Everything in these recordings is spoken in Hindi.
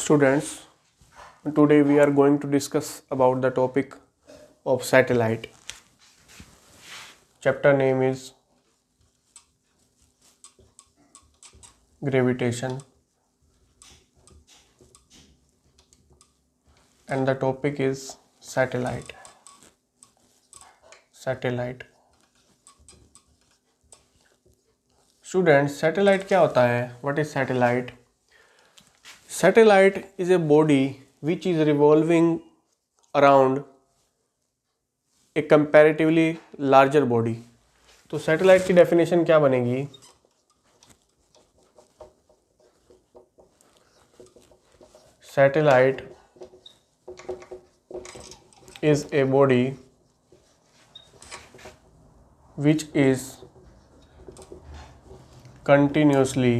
students, today we are going to discuss about the topic of satellite. Chapter name is gravitation and the topic is satellite. Students, satellite क्या होता है? What is satellite? Satellite is a body which is revolving around a comparatively larger body. तो सैटेलाइट की डेफिनेशन क्या बनेगी? Satellite is a body which is continuously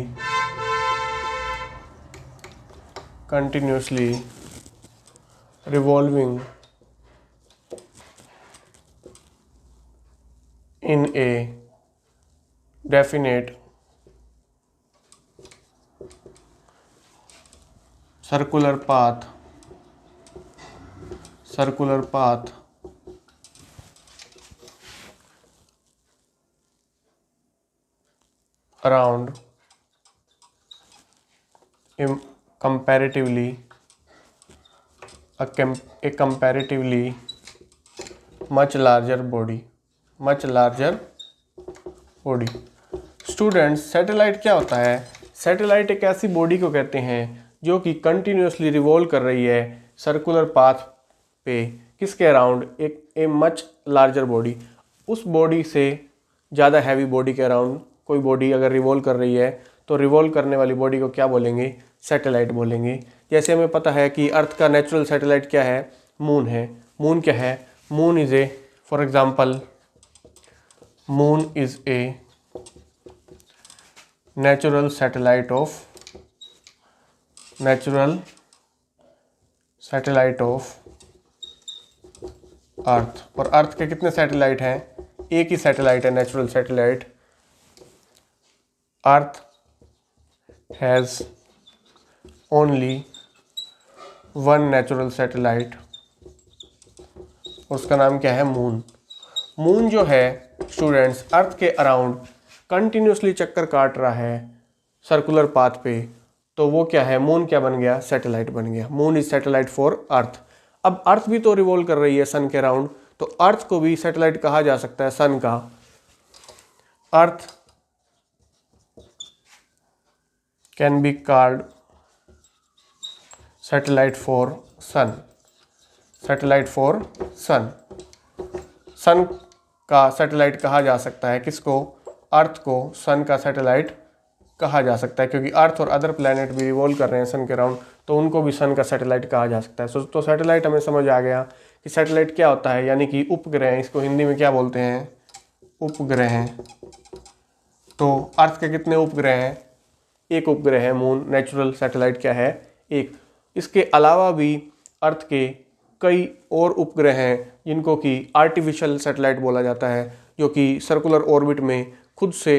revolving in a definite circular path around a comparatively much larger body. Students, satellite क्या होता है? सैटेलाइट एक ऐसी बॉडी को कहते हैं जो कि कंटिन्यूसली रिवॉल्व कर रही है सर्कुलर पाथ पे, किसके अराउंड? एक मच लार्जर बॉडी, उस बॉडी से ज़्यादा हैवी बॉडी के अराउंड कोई बॉडी अगर रिवॉल्व कर रही है तो रिवॉल्व करने वाली बॉडी को क्या बोलेंगे? सैटेलाइट बोलेंगे। जैसे हमें पता है कि अर्थ का नेचुरल सैटेलाइट क्या है? मून है। मून क्या है? Moon is a, for example, moon is a natural satellite of earth. और अर्थ के कितने सैटेलाइट हैं? एक ही सैटेलाइट है natural satellite. Earth has only one natural satellite, उसका नाम क्या है? मून। मून जो है स्टूडेंट्स, अर्थ के अराउंड कंटिन्यूसली चक्कर काट रहा है सर्कुलर पाथ पे, तो वो क्या है? मून क्या बन गया? सैटेलाइट बन गया। Moon is satellite for earth. अब अर्थ भी तो रिवॉल्व कर रही है सन के अराउंड, तो अर्थ को भी सैटेलाइट कहा जा सकता है सन का। Earth can be called satellite for sun. Sun का सैटेलाइट कहा जा सकता है किसको? अर्थ को सन का सैटेलाइट कहा जा सकता है, क्योंकि अर्थ और अदर प्लैनेट भी रिवॉल्व कर रहे हैं सन के अराउंड, तो उनको भी सन का सैटेलाइट कहा जा सकता है। तो सैटेलाइट हमें समझ आ गया कि सैटेलाइट क्या होता है, यानी कि उपग्रह। इसको हिंदी में क्या बोलते हैं? उपग्रह। तो अर्थ के कितने उपग्रह हैं? एक उपग्रह है मून। नेचुरल सैटेलाइट क्या है? एक। इसके अलावा भी अर्थ के कई और उपग्रह हैं जिनको कि आर्टिफिशियल सैटेलाइट बोला जाता है, जो कि सर्कुलर ऑर्बिट में खुद से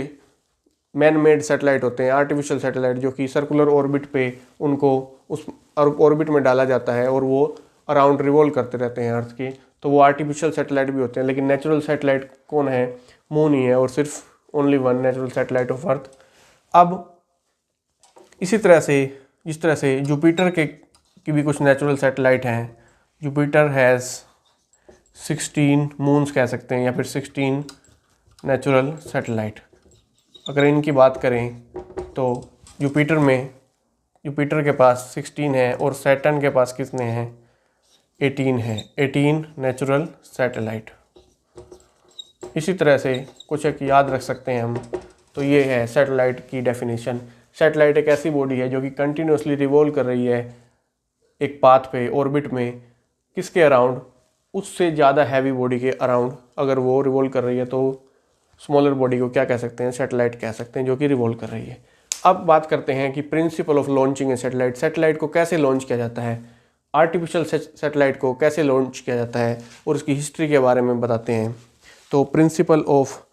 मैन मेड सैटेलाइट होते हैं। आर्टिफिशियल सैटेलाइट जो कि सर्कुलर ऑर्बिट पे उनको उस ऑर्बिट में डाला जाता है और वो अराउंड रिवॉल्व करते रहते हैं अर्थ की, तो वो आर्टिफिशियल सैटेलाइट भी होते हैं। लेकिन नेचुरल सैटेलाइट कौन है? मून ही है, और सिर्फ only one natural satellite of earth. अब इसी तरह से जिस तरह से जुपिटर की भी कुछ नेचुरल सैटेलाइट हैं। जुपिटर हैज़ 16 मून्स कह सकते हैं, या फिर 16 नेचुरल सैटेलाइट। अगर इनकी बात करें तो जुपिटर के पास 16 है, और सैटर्न के पास कितने हैं? 18 है। 18 नेचुरल सैटेलाइट। इसी तरह से कुछ एक याद रख सकते हैं हम। तो ये है सैटेलाइट की डेफिनेशन। सैटेलाइट एक ऐसी बॉडी है जो कि कंटिन्यूसली रिवॉल्व कर रही है एक पाथ पे, ऑर्बिट में, किसके अराउंड? उससे ज़्यादा हैवी बॉडी के अराउंड अगर वो रिवॉल्व कर रही है तो स्मॉलर बॉडी को क्या कह सकते हैं? सैटेलाइट कह सकते हैं, जो कि रिवॉल्व कर रही है। अब बात करते हैं कि principle of launching A satellite. Satellite को कैसे लॉन्च किया जाता है, आर्टिफिशियल सैटेलाइट को कैसे लॉन्च किया जाता है, और उसकी हिस्ट्री के बारे में बताते हैं। तो principle of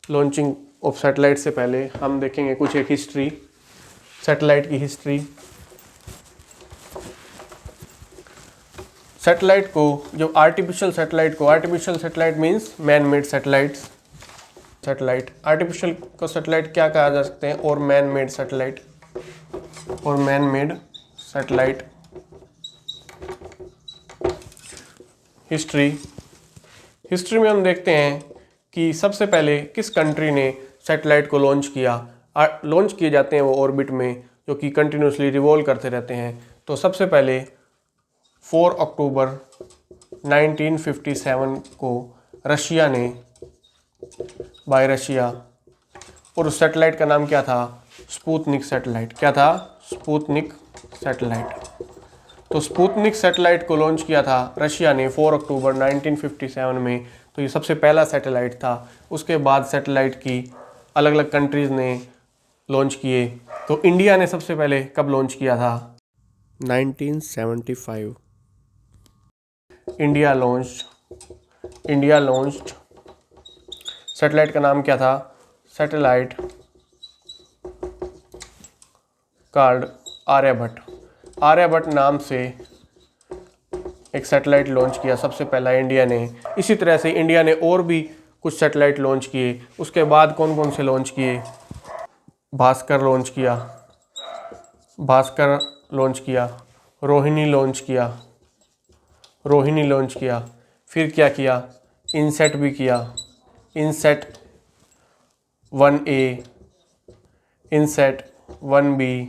launching of satellite से पहले हम देखेंगे कुछ एक हिस्ट्री, सैटेलाइट की हिस्ट्री। सैटेलाइट को, जो artificial satellite means man made satellites, satellite artificial को सैटेलाइट क्या कहा जा सकते हैं, और मैन मेड सैटेलाइट, और मैन मेड सैटेलाइट। हिस्ट्री में हम देखते हैं कि सबसे पहले किस कंट्री ने सैटेलाइट को लॉन्च किया। लॉन्च किए जाते हैं वो ऑर्बिट में, जो कि कंटिन्यूसली रिवॉल्व करते रहते हैं। तो सबसे पहले 4 अक्टूबर 1957 को रशिया ने, बाय रशिया, और उस सैटेलाइट का नाम क्या था, स्पुतनिक सैटेलाइट। क्या था, स्पुतनिक सैटेलाइट। तो स्पुतनिक सैटेलाइट को लॉन्च किया था रशिया ने 4 अक्टूबर 1957 में। तो ये सबसे पहला सैटेलाइट था। उसके बाद सैटेलाइट की अलग अलग कंट्रीज़ ने लॉन्च किए। तो इंडिया ने सबसे पहले कब लॉन्च किया था, 1975। इंडिया लॉन्च्ड सैटेलाइट का नाम क्या था, सैटेलाइट कॉल्ड आर्यभट्ट नाम से एक सैटेलाइट लॉन्च किया सबसे पहला इंडिया ने। इसी तरह से इंडिया ने और भी कुछ सैटेलाइट लॉन्च किए। उसके बाद कौन कौन से लॉन्च किए, भास्कर लॉन्च किया, रोहिणी लॉन्च किया, फिर क्या किया, इनसेट भी किया, INSAT 1A, INSAT 1B,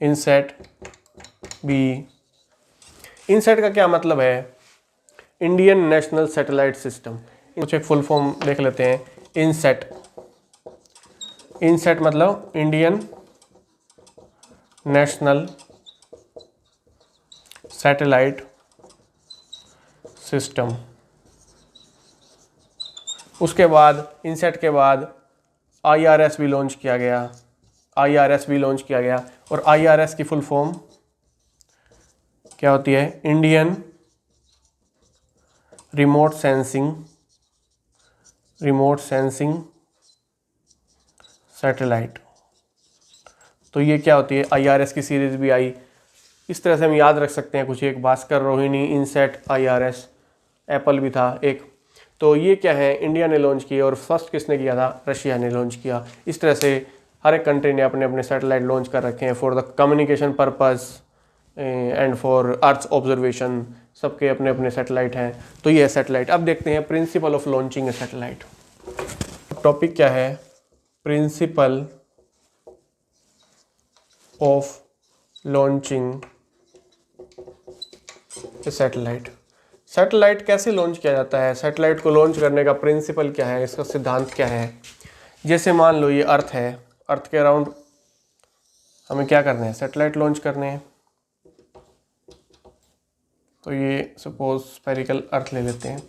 INSAT B. INSAT का क्या मतलब है, इंडियन नेशनल सैटेलाइट सिस्टम। कुछ एक फुल फॉर्म देख लेते हैं। इनसेट मतलब इंडियन नेशनल सैटेलाइट सिस्टम। उसके बाद इंसेट के बाद IRS भी लॉन्च किया गया, और IRS की फुल फॉर्म क्या होती है, इंडियन रिमोट सेंसिंग सैटेलाइट। तो ये क्या होती है, IRS की सीरीज भी आई। इस तरह से हम याद रख सकते हैं कुछ एक, भास्कर, रोहिणी, इनसेट, IRS, एप्पल भी था एक। तो ये क्या है, इंडिया ने लॉन्च किया, और फर्स्ट किसने किया था, रशिया ने लॉन्च किया। इस तरह से हर एक कंट्री ने अपने अपने सैटेलाइट लॉन्च कर रखे हैं for the communication purpose and for earth observation. सबके अपने अपने सैटेलाइट हैं। तो ये है सैटेलाइट। अब देखते हैं principle of launching A satellite. Topic क्या है, principle of launching A satellite. Satellite कैसे लॉन्च किया जाता है, सैटेलाइट को लॉन्च करने का प्रिंसिपल क्या है, इसका सिद्धांत क्या है। जैसे मान लो ये अर्थ है, अर्थ के अराउंड हमें क्या करना है, सैटेलाइट लॉन्च करने हैं। तो ये सपोज स्फेरिकल अर्थ ले लेते हैं।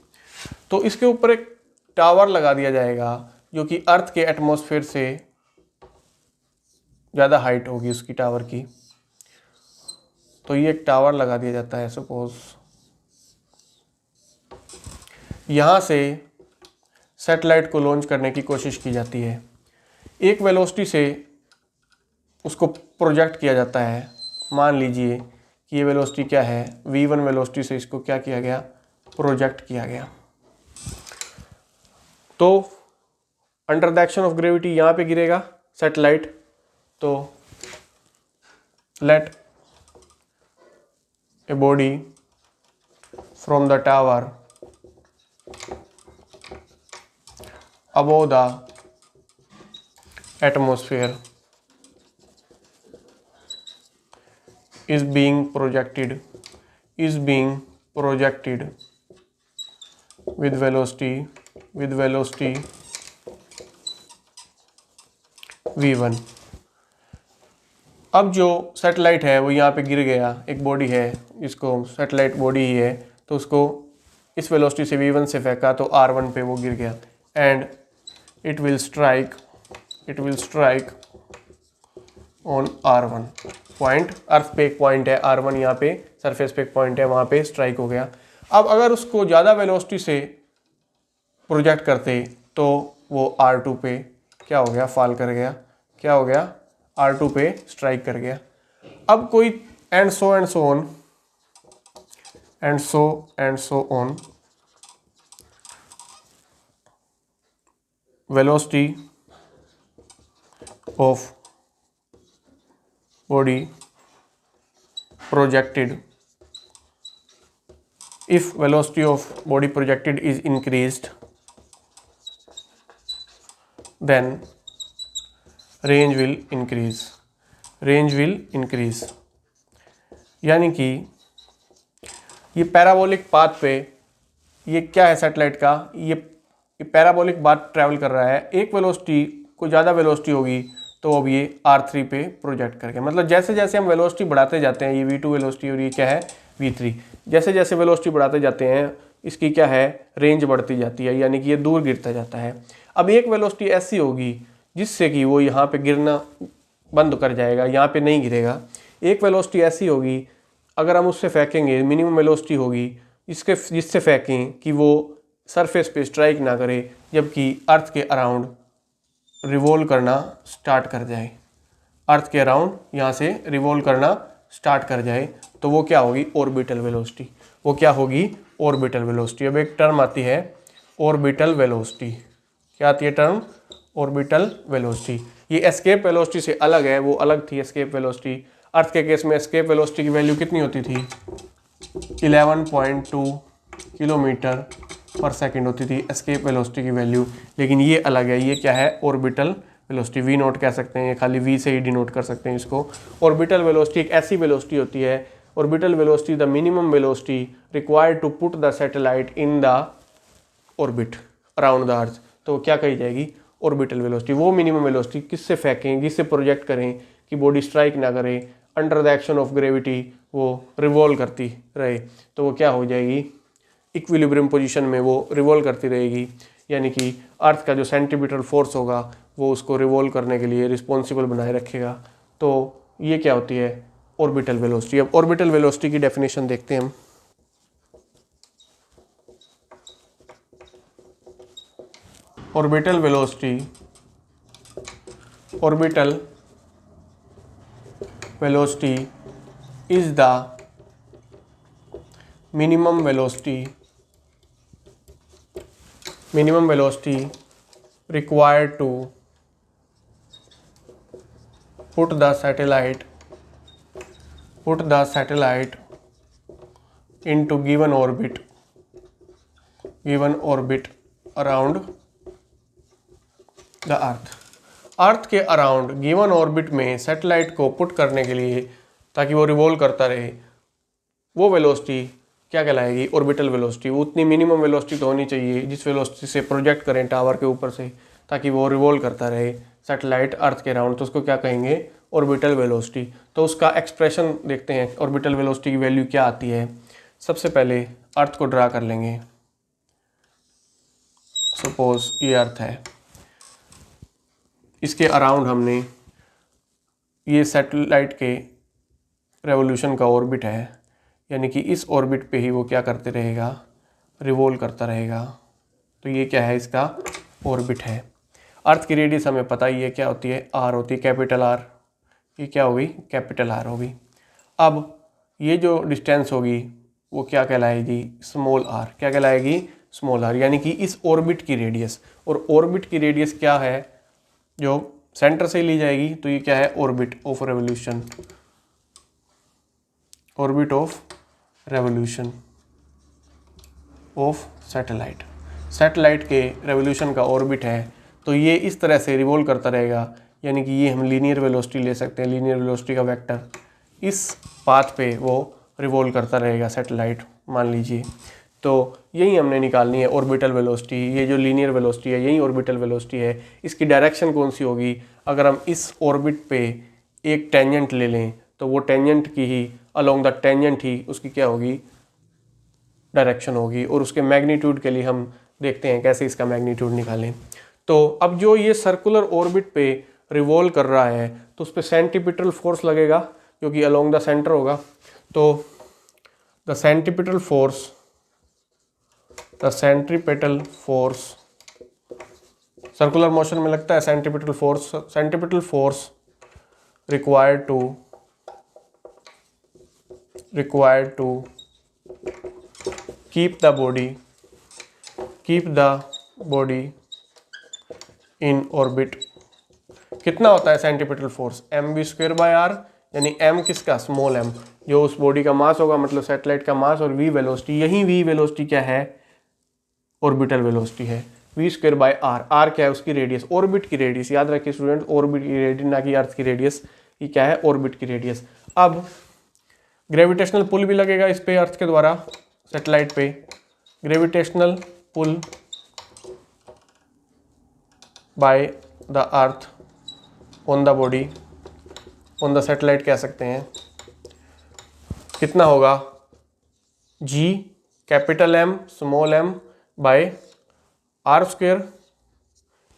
तो इसके ऊपर एक टावर लगा दिया जाएगा जो कि अर्थ के एटमॉस्फेयर से ज़्यादा हाइट होगी उसकी टावर की। तो ये एक टावर लगा दिया जाता है सपोज। यहाँ से सैटेलाइट को लॉन्च करने की कोशिश की जाती है। एक वेलोसिटी से उसको प्रोजेक्ट किया जाता है। मान लीजिए कि ये वेलोसिटी क्या है, v1 वेलोसिटी से इसको क्या किया गया, प्रोजेक्ट किया गया। तो under the action of gravity यहाँ पे गिरेगा सैटेलाइट। तो let a body from the tower above the atmosphere is being projected with velocity v1। अब जो सैटेलाइट है वो यहाँ पे गिर गया, एक बॉडी है इसको सैटेलाइट बॉडी ही है, तो उसको इस वेलोसिटी से v1 से फेंका तो r1 पे वो गिर गया and it will strike on R1 point. Earth पे एक पॉइंट है R1, यहाँ पे सरफेस पे एक पॉइंट है, वहाँ पे स्ट्राइक हो गया। अब अगर उसको ज़्यादा वेलोसिटी से प्रोजेक्ट करते तो वो R2 पे क्या हो गया, फॉल कर गया। क्या हो गया, R2 पे स्ट्राइक कर गया। अब कोई and so on velocity of body projected. If velocity of body projected is increased, then range will increase. यानी कि ये पैराबोलिक पाथ पे, ये क्या है सैटेलाइट का, ये पैराबोलिक पाथ ट्रैवल कर रहा है। एक वेलोसिटी को ज़्यादा वेलोसिटी होगी तो अब ये R3 पे प्रोजेक्ट करके, मतलब जैसे जैसे हम वेलोसिटी बढ़ाते जाते हैं, ये V2 वेलोसिटी और ये क्या है V3, जैसे जैसे वेलोसिटी बढ़ाते जाते हैं इसकी क्या है रेंज बढ़ती जाती है, यानी कि ये दूर गिरता जाता है। अब एक वेलोसिटी ऐसी होगी जिससे कि वो यहाँ पे गिरना बंद कर जाएगा, यहाँ पे नहीं गिरेगा। एक वेलोसिटी ऐसी होगी अगर हम उससे फेंकेंगे, मिनिमम वेलोसिटी होगी जिससे फेंकें कि वो सरफेस पे स्ट्राइक ना करे, जबकि अर्थ के अराउंड रिवॉल्व करना स्टार्ट कर जाए, अर्थ के अराउंड यहाँ से रिवॉल्व करना स्टार्ट कर जाए, तो वो क्या होगी ऑर्बिटल वेलोसिटी। वो क्या होगी ऑर्बिटल वेलोसिटी। अब एक टर्म आती है ऑर्बिटल वेलोसिटी। क्या आती है टर्म ऑर्बिटल वेलोसिटी। ये एस्केप वेलोसिटी से अलग है, वो अलग थी एस्केप वेलोसिटी। अर्थ के केस में एस्केप वेलोसिटी की वैल्यू कितनी होती थी 11.2 किलोमीटर पर सेकंड होती थी एस्केप वेलोसिटी की वैल्यू, लेकिन ये अलग है। ये क्या है ऑर्बिटल वेलोसिटी, वी नोट कह सकते हैं, खाली वी से ही डिनोट कर सकते हैं इसको। ऑर्बिटल वेलोसिटी एक ऐसी वेलोसिटी होती है, orbital velocity the minimum velocity required to put the satellite in the orbit around the earth. तो क्या कही जाएगी ऑर्बिटल वेलोसिटी। वो मिनिमम वेलोसिटी किससे फेंकें, जिससे प्रोजेक्ट करें कि बॉडी स्ट्राइक ना करे, under the action of gravity वो रिवॉल्व करती रहे, तो वो क्या हो जाएगी इक्विलिब्रियम पोजीशन में वो रिवॉल्व करती रहेगी, यानी कि अर्थ का जो सेंटीमीटर फोर्स होगा वो उसको रिवॉल्व करने के लिए रिस्पॉन्सिबल बनाए रखेगा। तो ये क्या होती है ऑर्बिटल वेलोसिटी। अब ऑर्बिटल वेलोसिटी की डेफिनेशन देखते हैं हम। Orbital velocity is the minimum velocity required to put the satellite into given orbit around the earth। अर्थ के अराउंड गिवन ऑर्बिट में सैटेलाइट को पुट करने के लिए, ताकि वो रिवॉल्व करता रहे, वो वेलोसिटी क्या कहलाएगी ऑर्बिटल वेलोसिटी। उतनी मिनिमम वेलोसिटी तो होनी चाहिए जिस वेलोसिटी से प्रोजेक्ट करें टावर के ऊपर से, ताकि वो रिवॉल्व करता रहे सैटेलाइट अर्थ के अराउंड, तो उसको क्या कहेंगे ऑर्बिटल वेलोसिटी। तो उसका एक्सप्रेशन देखते हैं ऑर्बिटल वेलोसिटी की वैल्यू क्या आती है। सबसे पहले अर्थ को ड्रा कर लेंगे, सपोज ये अर्थ है, इसके अराउंड हमने ये सैटेलाइट के रेवोल्यूशन का ऑर्बिट है, यानी कि इस ऑर्बिट पे ही वो क्या करते रहेगा रिवॉल्व करता रहेगा। तो ये क्या है इसका ऑर्बिट है। अर्थ की रेडियस हमें पता ही है क्या होती है आर होती है, कैपिटल आर। ये क्या होगी कैपिटल आर होगी। अब ये जो डिस्टेंस होगी वो क्या कहलाएगी स्मॉल आर। क्या कहलाएगी स्मॉल आर, यानी कि इस ऑर्बिट की रेडियस। और ऑर्बिट की रेडियस क्या है जो सेंटर से ली जाएगी, तो ये क्या है orbit of revolution, orbit of revolution of satellite. Satellite के रेवोल्यूशन का ऑर्बिट है, तो ये इस तरह से रिवॉल्व करता रहेगा, यानी कि ये हम लीनियर वेलोसिटी ले सकते हैं, लीनियर वेलोसिटी का वेक्टर इस पाथ पे वो रिवॉल्व करता रहेगा सैटेलाइट मान लीजिए। तो यही हमने निकालनी है ऑर्बिटल वेलोसिटी। ये जो लीनियर वेलोसिटी है यही ऑर्बिटल वेलोसिटी है। इसकी डायरेक्शन कौन सी होगी, अगर हम इस ऑर्बिट पे एक टेंजेंट ले लें तो वो टेंजेंट की ही अलोंग द टेंजेंट ही उसकी क्या होगी डायरेक्शन होगी। और उसके मैग्नीट्यूड के लिए हम देखते हैं कैसे इसका मैग्नीट्यूड निकालें। तो अब जो ये सर्कुलर ऑर्बिट पे रिवॉल्व कर रहा है तो उस पर सेंटीपिटल फोर्स लगेगा जो कि अलोंग द सेंटर होगा। तो the centripetal force circular motion में लगता है। Centripetal force required to required to keep the body in orbit। कितना होता है सेंटीपिटल फोर्स, mv²/r, यानी m किसका, स्मॉल m, जो उस बॉडी का मास होगा, मतलब सैटेलाइट का मास, और v वेलोसिटी, यही v वेलोसिटी क्या है, ऑर्बिटल वेलोसिटी है, v²/r। r क्या है, उसकी रेडियस, ऑर्बिट की रेडियस, याद रखिए स्टूडेंट, ऑर्बिट की रेडियस, ना कि अर्थ की रेडियस, ये क्या है, ऑर्बिट की रेडियस। अब ग्रेविटेशनल पुल भी लगेगा इस पे, अर्थ के द्वारा, सैटेलाइट पे, gravitational pull by the earth on the body, on the satellite कह सकते हैं। कितना होगा, G capital M small m by r²,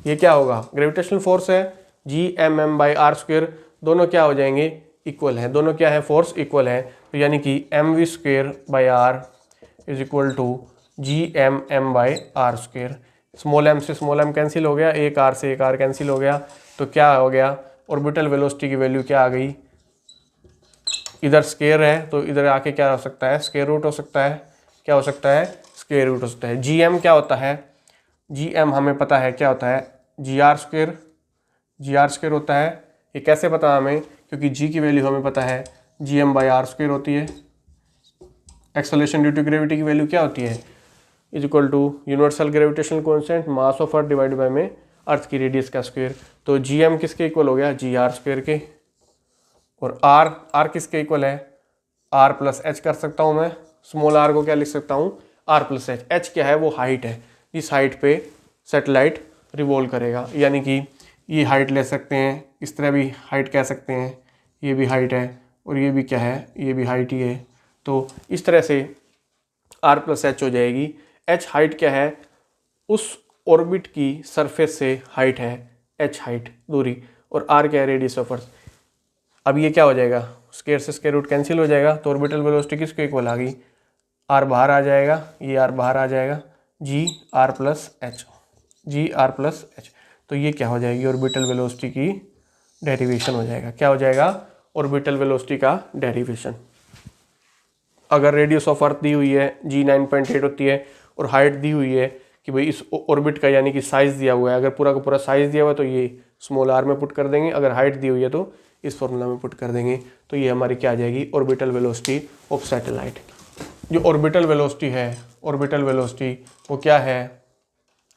ये क्या होगा, ग्रेविटेशनल फोर्स है, G(m)/r², दोनों क्या हो जाएंगे, इक्वल है, दोनों क्या है, फोर्स इक्वल है, तो यानी कि mv²/r is equal to Gm(m)/r²। Small m से स्मॉल m कैंसिल हो गया, एक r से एक r कैंसिल हो गया, तो क्या हो गया, ऑर्बिटल वेलोसिटी की वैल्यू क्या आ गई, इधर स्केयर है तो इधर आके क्या हो सकता है, स्केयर रूट हो सकता है, क्या हो सकता है, स्केयर रूट हो सकता है। Gm क्या होता है, Gm हमें पता है क्या होता है, gr² होता है। ये कैसे पता हमें, क्योंकि g की वैल्यू हमें पता है, Gm/r² होती है। एक्सेलरेशन ड्यू टू ग्रेविटी की वैल्यू क्या होती है, is equal to universal gravitational constant mass of earth divided by में अर्थ की रेडियस का स्क्वायर। तो Gm किसके इक्वल हो गया, gr² के, और r किसके इक्वल है, r+h कर सकता हूँ मैं, स्मॉल r को क्या लिख सकता हूँ, r+h। h क्या है, वो हाइट है, इस हाइट पे सैटेलाइट रिवॉल्व करेगा, यानी कि ये हाइट ले सकते हैं, इस तरह भी हाइट कह सकते हैं, ये भी हाइट है, और ये भी क्या है, ये भी हाइट ही है। तो इस तरह से r+h हो जाएगी। h हाइट क्या है, उस ऑर्बिट की सरफेस से हाइट है, h हाइट दूरी, और r क्या है, रेडियस ऑफ अर्थ। अब ये क्या हो जाएगा, स्क्वायर से स्क्वायर रूट कैंसिल हो जाएगा, तो ऑर्बिटल वेलोसिटी किसके इक्वल आ गई, r बाहर आ जाएगा, ये r बाहर आ जाएगा, Gr+h। तो ये क्या हो जाएगी, ऑर्बिटल वेलोसिटी की डेरिवेशन हो जाएगा, क्या हो जाएगा, ऑर्बिटल वेलोसिटी का डेरिवेशन। अगर रेडियस ऑफ अर्थ दी हुई है G9.8 होती है, और हाइट दी हुई है कि भाई इस ऑर्बिट का, यानी कि साइज दिया हुआ है, अगर पूरा का पूरा साइज दिया हुआ है तो ये स्मॉल r में पुट कर देंगे, अगर हाइट दी हुई है तो इस फॉर्मूला में पुट कर देंगे, तो ये हमारी क्या आ जाएगी, ऑर्बिटल वेलोसिटी ऑफ सैटेलाइट। जो ऑर्बिटल वेलोसिटी है, ऑर्बिटल वेलोसिटी वो क्या है,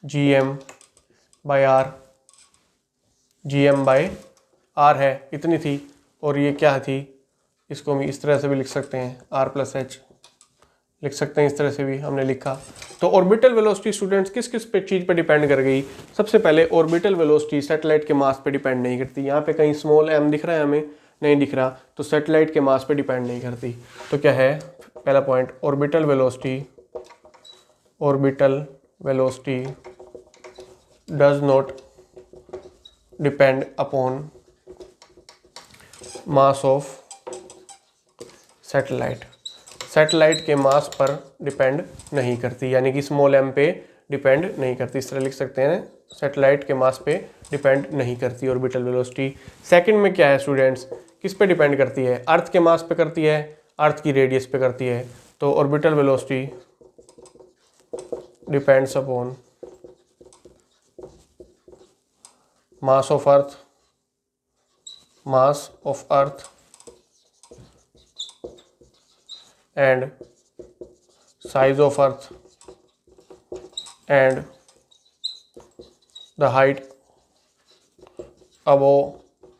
Gm/r, Gm/r है, इतनी थी, और ये क्या थी, इसको हम इस तरह से भी लिख सकते हैं, r+h लिख सकते हैं, इस तरह से भी हमने लिखा। तो ऑर्बिटल वेलोसिटी स्टूडेंट्स किस किस पे चीज़ पे डिपेंड कर गई, सबसे पहले ऑर्बिटल वेलोसिटी सैटेलाइट के मास पे डिपेंड नहीं करती, यहाँ पे कहीं स्मॉल m दिख रहा है, हमें नहीं दिख रहा, तो सैटेलाइट के मास पे डिपेंड नहीं करती। तो क्या है, पहला point, orbital velocity does not depend upon mass of satellite, satellite के मास पर डिपेंड नहीं करती, यानी कि स्मॉल m पे डिपेंड नहीं करती, इस तरह लिख सकते हैं, सैटेलाइट के मास पे डिपेंड नहीं करती ऑर्बिटल वेलोसिटी। सेकंड में क्या है स्टूडेंट्स, किस पे डिपेंड करती है, अर्थ के मास पे करती है, अर्थ की रेडियस पे करती है। तो orbital velocity depends upon mass of earth and size of earth and the height above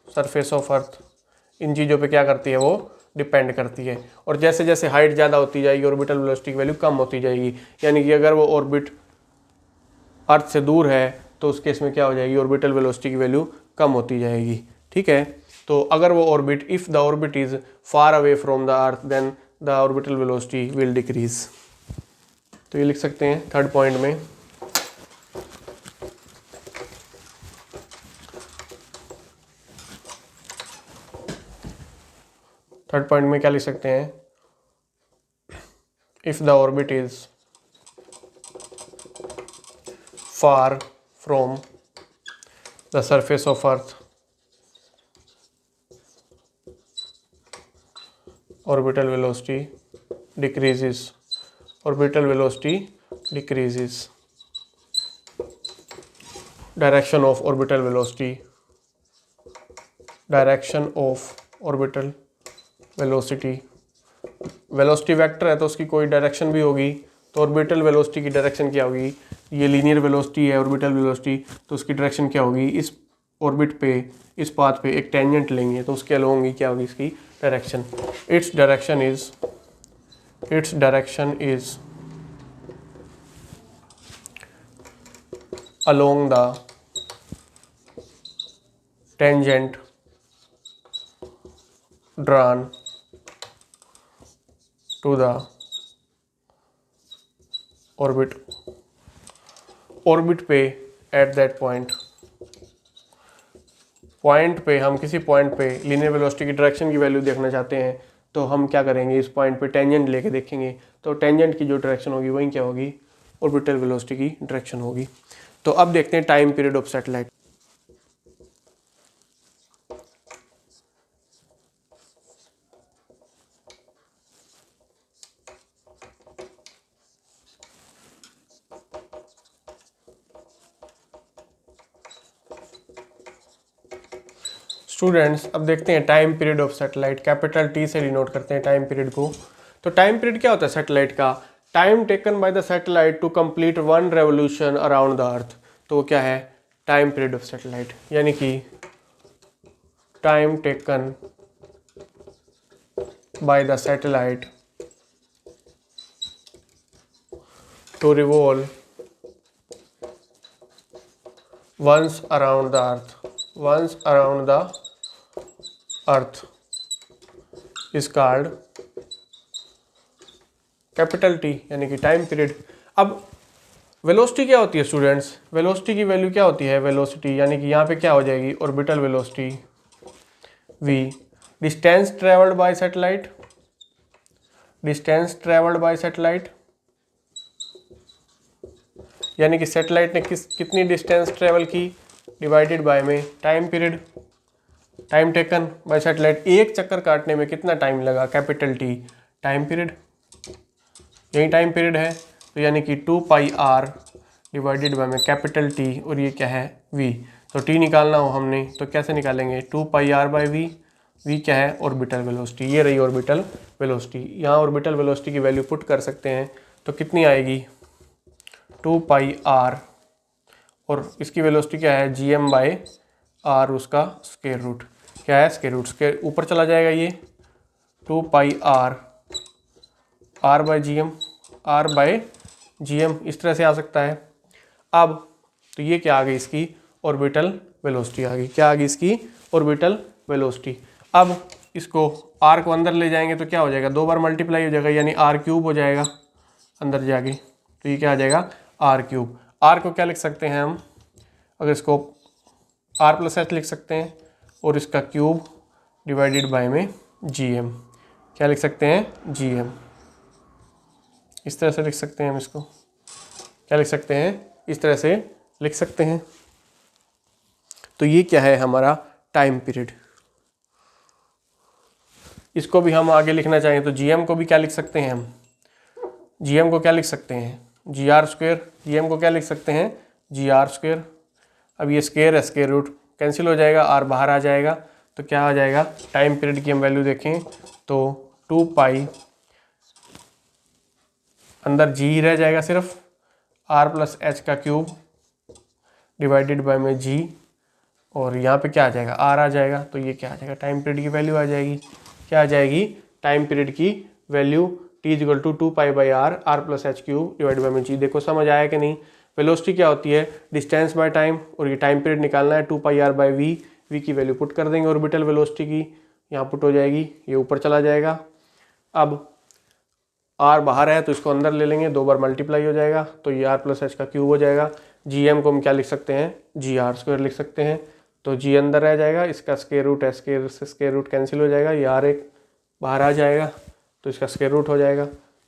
surface of earth, इन चीज़ों पे क्या करती है, वो डिपेंड करती है। और जैसे जैसे हाइट ज़्यादा होती जाएगी ऑर्बिटल वेलोसिटी की वैल्यू कम होती जाएगी, यानी कि अगर वो ऑर्बिट अर्थ से दूर है तो उस केस में क्या हो जाएगी, ऑर्बिटल वेलोसिटी की वैल्यू कम होती जाएगी, ठीक है। तो अगर वो orbit, if the orbit is far away from the earth then the orbital velocity will decrease. तो ये लिख सकते हैं थर्ड पॉइंट में, थर्ड पॉइंट में क्या लिख सकते हैं, if the orbit is far from the surface of earth orbital velocity decreases, orbital velocity decreases, direction of orbital velocity, direction of orbital velocity, velocity vector है तो उसकी कोई डायरेक्शन भी होगी, तो ऑर्बिटल वेलोसिटी की डायरेक्शन क्या होगी, ये लीनियर वेलोसिटी है ऑर्बिटल वेलोसिटी, तो उसकी डायरेक्शन क्या होगी, इस ऑर्बिट पे, इस पाथ पे एक टेंजेंट लेंगे तो उसके अलोंग ही क्या होगी इसकी direction, its direction is along the tangent drawn to the orbit पे at that point पे हम किसी पॉइंट पे लीनियर वेलोसिटी की डायरेक्शन की वैल्यू देखना चाहते हैं तो हम क्या करेंगे, इस पॉइंट पे टेंजेंट लेके देखेंगे, तो टेंजेंट की जो डायरेक्शन होगी वही क्या होगी, ऑर्बिटल वेलोसिटी की डायरेक्शन होगी। तो अब देखते हैं time period of satellite. Students अब देखते हैं time period of satellite, capital T से डिनोट करते हैं टाइम पीरियड को। तो टाइम पीरियड क्या होता है सैटेलाइट का, time taken by the satellite to complete one revolution around the earth, तो वो क्या है टाइम पीरियड ऑफ सैटेलाइट, यानी कि time taken by the satellite to revolve once around the earth, once around the earth is called capital T, यानी कि टाइम पीरियड। अब वेलोसिटी क्या होती है स्टूडेंट्स, वेलोसिटी की वैल्यू क्या होती है, वेलोसिटी यानी कि यहाँ पे क्या हो जाएगी orbital velocity v, distance travelled by satellite, distance travelled by satellite यानी कि सैटेलाइट ने कितनी डिस्टेंस ट्रेवल की, डिवाइडेड बाय में time period, time taken bye satellite, एक चक्कर काटने में कितना टाइम लगा, कैपिटल टी टाइम पीरियड, यही टाइम पीरियड है, तो यानी कि 2 पाई आर डिवाइडेड बाय में कैपिटल टी, और ये क्या है v, तो t निकालना हो हमने तो कैसे निकालेंगे, 2 pi R by we, v क्या है ऑर्बिटल वेलोसिटी, ये रही ऑर्बिटल वेलोसिटी। यहाँ ऑर्बिटल वेलोसिटी की वैल्यू पुट कर सकते हैं तो कितनी आएगी 2 पाई आर, और इसकी वेलोसिटी क्या है gm बाय आर, उसका स्क्वायर रूट क्या है, स्क्वायर रूट, स्क्वायर ऊपर चला जाएगा, ये 2 pi r, r by g m, r by g m इस तरह से आ सकता है। अब तो ये क्या आ गई इसकी ऑर्बिटल वेलोसिटी आ गई, क्या आ गई इसकी ऑर्बिटल वेलोसिटी। अब इसको आर को अंदर ले जाएंगे तो क्या हो जाएगा, 2 बार मल्टीप्लाई हो जाएगा, यानी आर क्यूब हो जाएगा अंदर जाके, तो ये क्या आ जाएगा आर क्यूब। आर को क्या लिख सकते हैं हम, अगर इसको आर प्लस एच लिख सकते हैं, और इसका क्यूब डिवाइडेड बाय में जी एम, क्या लिख सकते हैं जी एम, इस तरह से लिख सकते हैं हम इसको, क्या लिख सकते हैं इस तरह से लिख सकते हैं। तो ये क्या है हमारा टाइम पीरियड। इसको भी हम आगे लिखना चाहें तो जीएम को भी क्या लिख सकते हैं हम, जीएम को क्या लिख सकते हैं जी आर स्क्वायर, जीएम को क्या लिख सकते हैं जी आर स्क्वायर। अब ये स्क्वायर है, स्क्वायर रूट कैंसिल हो जाएगा, आर बाहर आ जाएगा, तो क्या आ जाएगा टाइम पीरियड की हम वैल्यू देखें तो 2 पाई, अंदर जी ही रह जाएगा सिर्फ, आर प्लस एच का क्यूब डिवाइडेड बाय में जी, और यहाँ पे क्या आ जाएगा आर आ जाएगा, तो ये क्या आ जाएगा टाइम पीरियड की वैल्यू आ जाएगी, क्या आ जाएगी टाइम पीरियड की value T is equal to 2 pi by R, R plus H cube divided by में जी। देखो समझ आया कि नहीं, वेलोसिटी क्या होती है डिस्टेंस बाय टाइम, और ये टाइम पीरियड निकालना है 2 pi R by we, we की वैल्यू पुट कर देंगे ऑर्बिटल वेलोसिटी की, यहाँ पुट हो जाएगी, ये ऊपर चला जाएगा। अब आर बाहर है तो इसको अंदर ले लेंगे, 2 बार मल्टीप्लाई हो जाएगा, तो ये आर प्लस एच का क्यूब हो जाएगा। जी एम को हम क्या लिख सकते हैं जी आर स्क्वायर लिख सकते हैं, तो जी अंदर रह जाएगा, इसका स्क्वायर रूट है, स्क्वायर से स्क्वायर रूट कैंसिल हो जाएगा, ये आर एक बाहर आ जाएगा तो इसका स्क्वायर रूट हो जाएगा,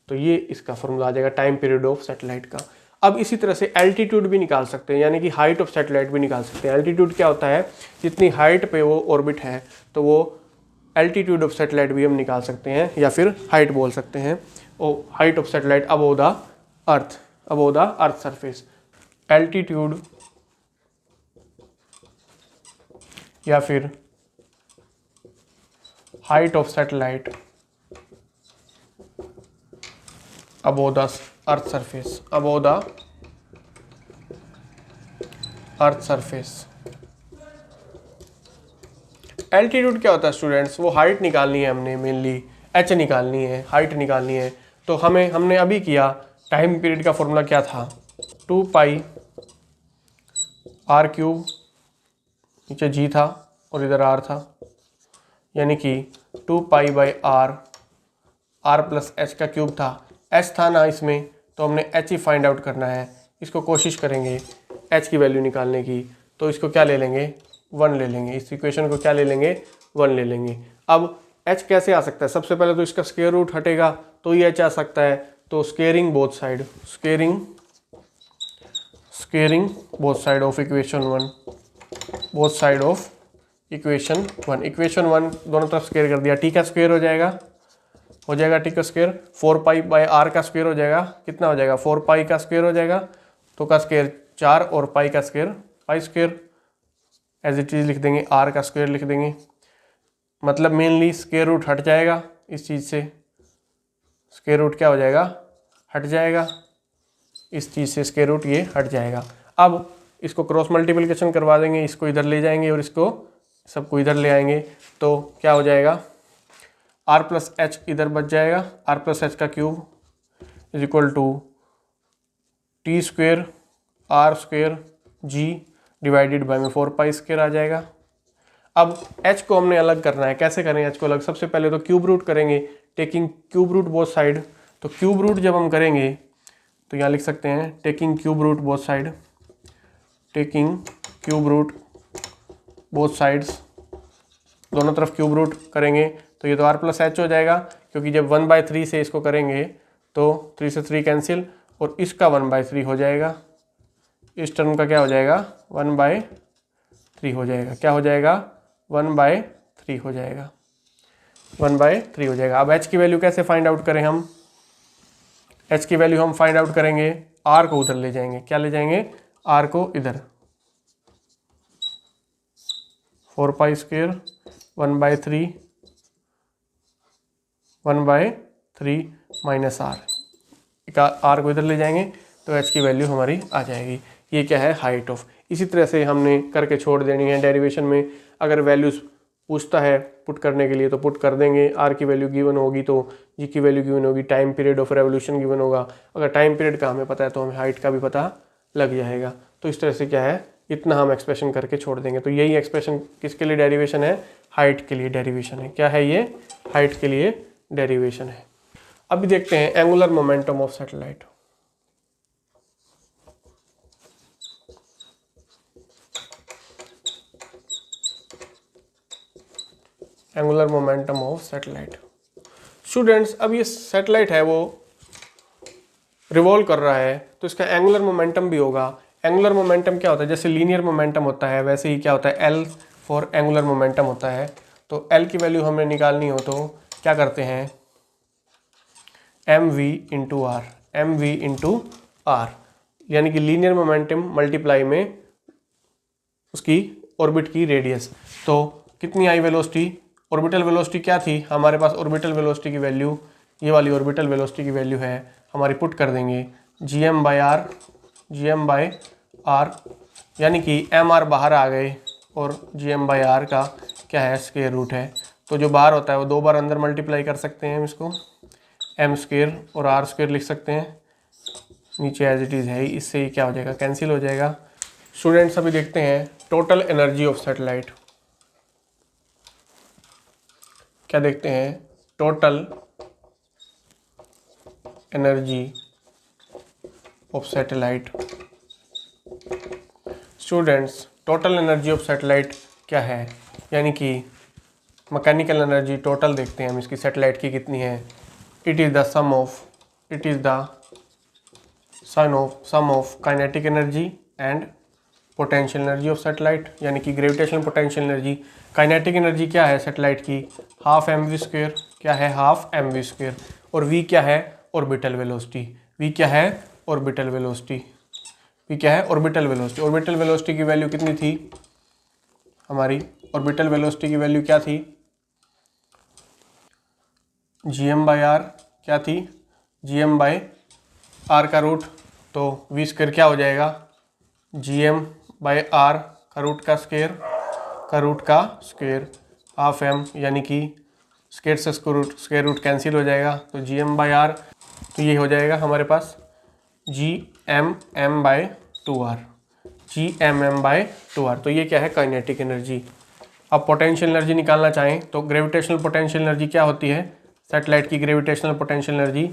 तो ये इसका फॉर्मूला आ जाएगा टाइम पीरियड ऑफ सैटेलाइट का। अब इसी तरह से एल्टीट्यूड भी निकाल सकते हैं, यानी कि हाइट ऑफ सैटेलाइट भी निकाल सकते हैं। एल्टीट्यूड क्या होता है, जितनी हाइट पे वो ऑर्बिट है तो वो एल्टीट्यूड ऑफ सैटेलाइट भी हम निकाल सकते हैं या फिर हाइट बोल सकते हैं। Oh height of satellite above the earth surface. Altitude या फिर height of satellite above the earth surface, above the earth surface. Altitude क्या होता है स्टूडेंट्स? वो हाइट निकालनी है हमने, मेनली एच निकालनी है, हाइट निकालनी है। तो हमने अभी किया, टाइम पीरियड का फॉर्मूला क्या था? 2 पाई आर क्यूब, नीचे जी था और इधर आर था, यानी कि 2 pi by R plus H का क्यूब था। एच था ना इसमें, तो हमने एच ही फाइंड आउट करना है। इसको कोशिश करेंगे एच की वैल्यू निकालने की, तो इसको क्या ले लेंगे? 1 ले लेंगे। इस इक्वेशन को क्या ले लेंगे? 1 ले लेंगे। अब एच कैसे आ सकता है? सबसे पहले तो इसका स्क्वायर रूट हटेगा तो ये एच आ सकता है। तो squaring both side, squaring both side of equation 1, both side of equation 1। Equation 1 दोनों तरफ स्क्वायर कर दिया, टी का स्क्वायर हो जाएगा टी का स्क्वायर। 4 पाई बाई आर का स्क्वायर हो जाएगा, कितना हो जाएगा? 4 पाई का स्क्वायर हो जाएगा, तो का स्क्वायर 4 और पाई का square pi square. As it is लिख देंगे, आर का स्क्वायर लिख देंगे। मतलब मेनली स्क्वायर रूट हट जाएगा इस चीज़ से, स्क्वायर रूट क्या हो जाएगा? हट जाएगा। इस चीज़ से स्क्वायर रूट ये हट जाएगा। अब इसको क्रॉस मल्टीप्लिकेशन करवा देंगे, इसको इधर ले जाएंगे और इसको सबको इधर ले आएंगे, तो क्या हो जाएगा? आर प्लस एच इधर बच जाएगा, आर प्लस एच का cube is equal to T square R square G divided by में 4 पाई स्क्वेयर आ जाएगा। अब h को हमने अलग करना है। कैसे करें h को अलग? सबसे पहले तो क्यूब रूट करेंगे, taking cube root both side. तो क्यूब रूट जब हम करेंगे तो यहाँ लिख सकते हैं taking cube root both side, taking cube root both sides, दोनों तरफ क्यूब रूट करेंगे तो ये तो r प्लस एच हो जाएगा, क्योंकि जब 1/3 से इसको करेंगे तो 3 से 3 कैंसिल और इसका 1/3 हो जाएगा। इस टर्म का क्या हो जाएगा? 1/3 हो जाएगा। क्या हो जाएगा? 1/3 हो जाएगा, 1/3 हो जाएगा। अब h की वैल्यू कैसे फाइंड आउट करें हम? h की वैल्यू हम फाइंड आउट करेंगे, r को उधर ले जाएंगे। क्या ले जाएंगे? r को इधर, 4 पाई स्क्वायर 1/3 माइनस r को इधर ले जाएंगे तो h की वैल्यू हमारी आ जाएगी। ये क्या है? Height of. इसी तरह से हमने करके छोड़ देनी है। डेरिवेशन में अगर वैल्यूज पूछता है पुट करने के लिए तो पुट कर देंगे। r की वैल्यू गिवन होगी तो g की वैल्यू गिवन होगी, time period of revolution given होगा। अगर टाइम पीरियड का हमें पता है तो हमें हाइट का भी पता लग जाएगा। तो इस तरह से क्या है, इतना हम एक्सप्रेशन करके छोड़ देंगे। तो यही एक्सप्रेशन किसके लिए डेरिवेशन है? हाइट के लिए डेरिवेशन है। क्या है ये? हाइट के लिए डेरिवेशन है। अभी देखते हैं angular momentum of satellite. Angular momentum of satellite. Students, अब ये सैटेलाइट है वो रिवॉल्व कर रहा है तो इसका एंगुलर मोमेंटम भी होगा। एंगुलर मोमेंटम क्या होता है? जैसे लीनियर मोमेंटम होता है वैसे ही क्या होता है? एल फॉर एंगुलर मोमेंटम होता है। तो एल की वैल्यू हमें निकालनी हो तो क्या करते हैं? mv into R, mv into R, यानी कि लीनियर मोमेंटम मल्टीप्लाई में उसकी ऑर्बिट की रेडियस। तो कितनी आई वेलोसिटी? ऑर्बिटल वेलोसिटी क्या थी हमारे पास? ऑर्बिटल वेलोसिटी की वैल्यू, ये वाली ऑर्बिटल वेलोसिटी की वैल्यू है हमारी, पुट कर देंगे gm बाय आर, यानी कि mr बाहर आ गए और gm बाय आर का क्या है? स्क्वायर रूट है। तो जो बाहर होता है वो 2 बार अंदर मल्टीप्लाई कर सकते हैं हम इसको, m स्क्वायर और r स्क्वायर लिख सकते हैं, नीचे एज इट इज़ है, इससे क्या हो जाएगा? कैंसिल हो जाएगा। स्टूडेंट्स, अभी देखते हैं टोटल एनर्जी ऑफ सैटेलाइट। क्या देखते हैं? Total energy of satellite. Students, total energy of satellite क्या है? यानी कि मैकेनिकल एनर्जी टोटल देखते हैं हम इसकी, सैटेलाइट की कितनी है। It is the sum of kinetic energy and potential energy of satellite, यानी कि gravitational potential energy kinetic energy क्या है सैटेलाइट की, हाफ एम वी स्क्वेयर, क्या है हाफ एम वी स्क्वेयर, और वी क्या है ऑर्बिटल वेलोसिटी, वी क्या है ऑर्बिटल वेलोसिटी, वी क्या है ऑर्बिटल वेलोसिटी। ऑर्बिटल वेलोसिटी की वैल्यू कितनी थी हमारी, ऑर्बिटल वेलोसिटी की वैल्यू क्या थी, gm/r क्या थी, gm/r का रूट, तो वी स्क्वायर क्या हो जाएगा, gm/r का रूट का स्क्वायर हाफ एम, यानी कि स्क्वायर से स्क्वायर रूट कैंसिल हो जाएगा, तो gm/r, तो ये हो जाएगा हमारे पास gmm/2r, gmm/2r। तो ये क्या है काइनेटिक एनर्जी। अब पोटेंशियल एनर्जी निकालना चाहें तो ग्रेविटेशनल पोटेंशियल एनर्जी क्या होती है, सैटेलाइट की ग्रेविटेशनल पोटेंशियल एनर्जी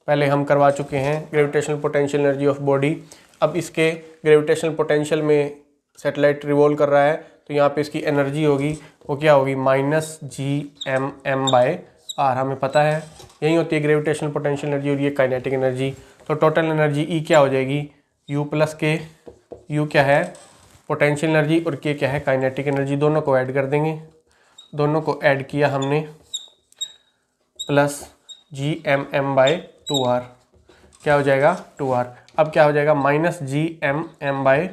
पहले हम करवा चुके हैं, gravitational potential energy of body. अब इसके ग्रेविटेशनल पोटेंशियल में सैटेलाइट रिवॉल्व कर रहा है, तो यहाँ पे इसकी एनर्जी होगी वो क्या होगी, -gmm/r, हमें पता है यही होती है ग्रेविटेशनल पोटेंशियल एनर्जी, और ये काइनेटिक एनर्जी। तो टोटल एनर्जी E क्या हो जाएगी, U + K, U क्या है पोटेंशियल एनर्जी और K क्या है काइनेटिक एनर्जी, दोनों को ऐड कर देंगे, दोनों को ऐड किया हमने, प्लस gmm/2r, क्या हो जाएगा 2r। अब क्या हो जाएगा -gmm/2r,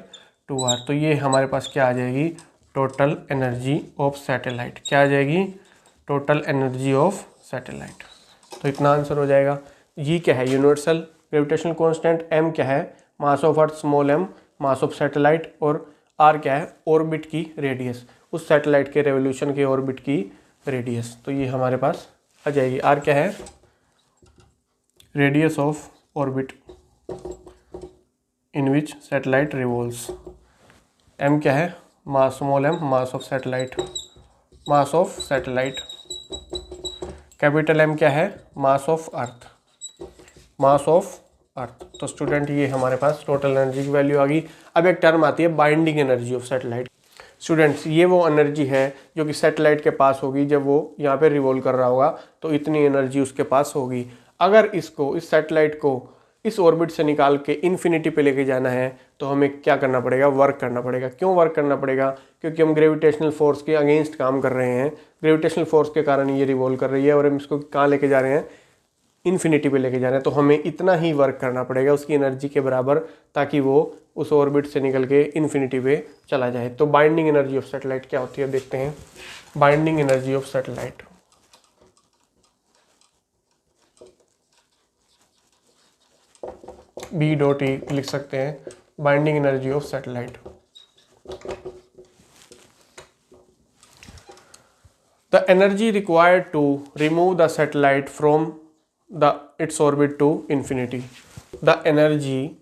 तो ये हमारे पास क्या आ जाएगी टोटल एनर्जी ऑफ सैटेलाइट, क्या आ जाएगी टोटल एनर्जी ऑफ सैटेलाइट। तो इतना आंसर हो जाएगा। G क्या है यूनिवर्सल ग्रेविटेशनल कांस्टेंट, M क्या है मास of earth small m, mass of satellite, और R क्या है ऑर्बिट की रेडियस, उस सैटेलाइट के रेवोल्यूशन के ऑर्बिट की रेडियस। तो ये हमारे पास आ जाएगी। R क्या है radius of orbit in which satellite revolves, M क्या है mass small m, mass of satellite, mass of satellite, capital M क्या है मास ऑफ अर्थ, मास ऑफ अर्थ। तो स्टूडेंट ये हमारे पास टोटल एनर्जी की वैल्यू आ गई। अब एक टर्म आती है binding energy of satellite. Students ये वो एनर्जी है जो कि सैटेलाइट के पास होगी जब वो यहाँ पे रिवॉल्व कर रहा होगा, तो इतनी एनर्जी उसके पास होगी। अगर इसको इस सैटेलाइट को इस ऑर्बिट से निकाल के इन्फिनिटी पे लेके जाना है तो हमें क्या करना पड़ेगा, वर्क करना पड़ेगा। क्यों वर्क करना पड़ेगा, क्योंकि हम ग्रेविटेशनल फोर्स के अगेंस्ट काम कर रहे हैं, ग्रेविटेशनल फोर्स के कारण ये रिवॉल्व कर रही है और हम इसको कहाँ लेके जा रहे हैं, इन्फिनिटी पे लेके जा रहे हैं। तो हमें इतना ही वर्क करना पड़ेगा उसकी एनर्जी के बराबर, ताकि वो उस ऑर्बिट से निकल के इन्फिनिटी पे चला जाए। तो बाइंडिंग एनर्जी ऑफ सैटेलाइट क्या होती है देखते हैं। Binding energy of satellite, B.E लिख सकते हैं, binding energy of satellite. The energy required to remove the satellite from its orbit to infinity, the energy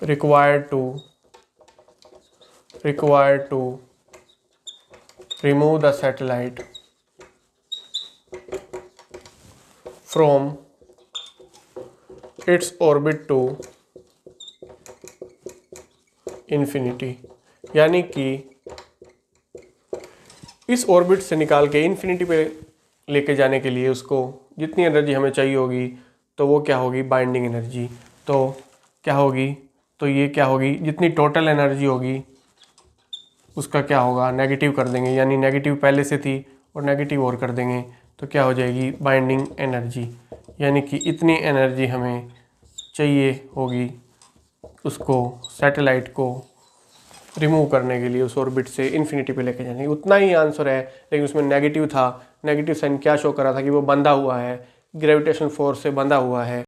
required to remove the satellite from its orbit to infinity, यानी कि इस ऑर्बिट से निकाल के इन्फिनिटी पे लेके जाने के लिए उसको जितनी एनर्जी हमें चाहिए होगी तो वो क्या होगी बाइंडिंग एनर्जी। तो क्या होगी, तो ये क्या होगी, जितनी टोटल एनर्जी होगी उसका क्या होगा नेगेटिव कर देंगे, यानी नेगेटिव पहले से थी और नेगेटिव और कर देंगे, तो क्या हो जाएगी बाइंडिंग एनर्जी, यानी कि इतनी एनर्जी हमें चाहिए होगी उसको सैटेलाइट को रिमूव करने के लिए उस ऑर्बिट से इन्फिनिटी पे लेके जाने। उतना ही आंसर है, लेकिन उसमें नेगेटिव था। नेगेटिव साइन क्या शो कर रहा था कि वो बंधा हुआ है, ग्रेविटेशनल फोर्स से बंधा हुआ है।